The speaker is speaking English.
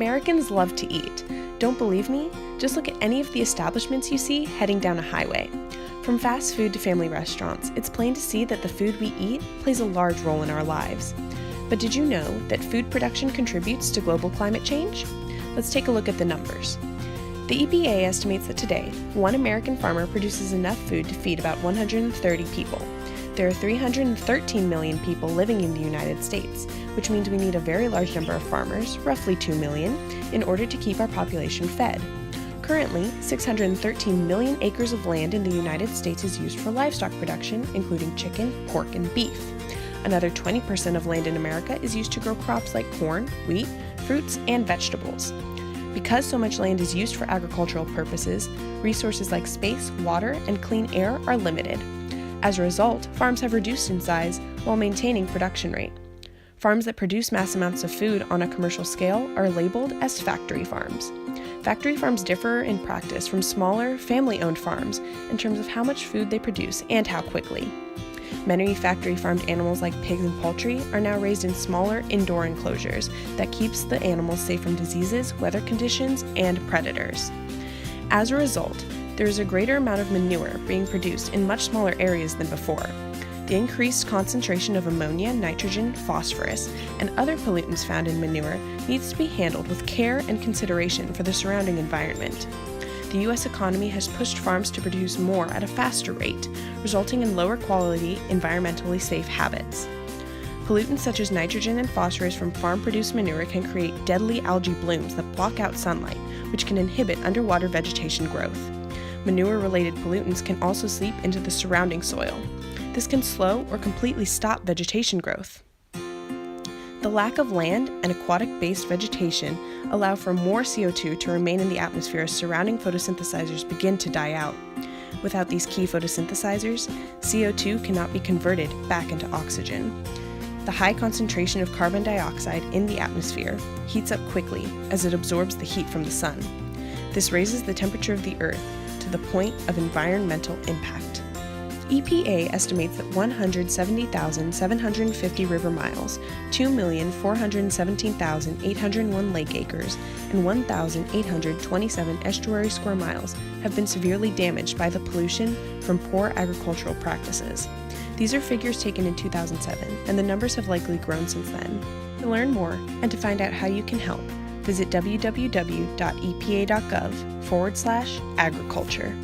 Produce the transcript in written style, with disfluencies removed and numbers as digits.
Americans love to eat. Don't believe me? Just look at any of the establishments you see heading down a highway. From fast food to family restaurants, it's plain to see that the food we eat plays a large role in our lives. But did you know that food production contributes to global climate change? Let's take a look at the numbers. The EPA estimates that today, one American farmer produces enough food to feed about 130 people. There are 313 million people living in the United States, which means we need a very large number of farmers, roughly 2 million, in order to keep our population fed. Currently, 613 million acres of land in the United States is used for livestock production, including chicken, pork, and beef. Another 20% of land in America is used to grow crops like corn, wheat, fruits, and vegetables. Because so much land is used for agricultural purposes, resources like space, water, and clean air are limited. As a result, farms have reduced in size while maintaining production rate. Farms that produce mass amounts of food on a commercial scale are labeled as factory farms. Factory farms differ in practice from smaller, family-owned farms in terms of how much food they produce and how quickly. Many factory-farmed animals like pigs and poultry are now raised in smaller indoor enclosures that keeps the animals safe from diseases, weather conditions, and predators. As a result, there is a greater amount of manure being produced in much smaller areas than before. The increased concentration of ammonia, nitrogen, phosphorus, and other pollutants found in manure needs to be handled with care and consideration for the surrounding environment. The U.S. economy has pushed farms to produce more at a faster rate, resulting in lower quality, environmentally safe habits. Pollutants such as nitrogen and phosphorus from farm-produced manure can create deadly algae blooms that block out sunlight, which can inhibit underwater vegetation growth. Manure-related pollutants can also seep into the surrounding soil. This can slow or completely stop vegetation growth. The lack of land and aquatic-based vegetation allow for more CO2 to remain in the atmosphere as surrounding photosynthesizers begin to die out. Without these key photosynthesizers, CO2 cannot be converted back into oxygen. The high concentration of carbon dioxide in the atmosphere heats up quickly as it absorbs the heat from the sun. This raises the temperature of the Earth to the point of environmental impact. EPA estimates that 170,750 river miles, 2,417,801 lake acres, and 1,827 estuary square miles have been severely damaged by the pollution from poor agricultural practices. These are figures taken in 2007, and the numbers have likely grown since then. To learn more and to find out how you can help, visit www.epa.gov/agriculture.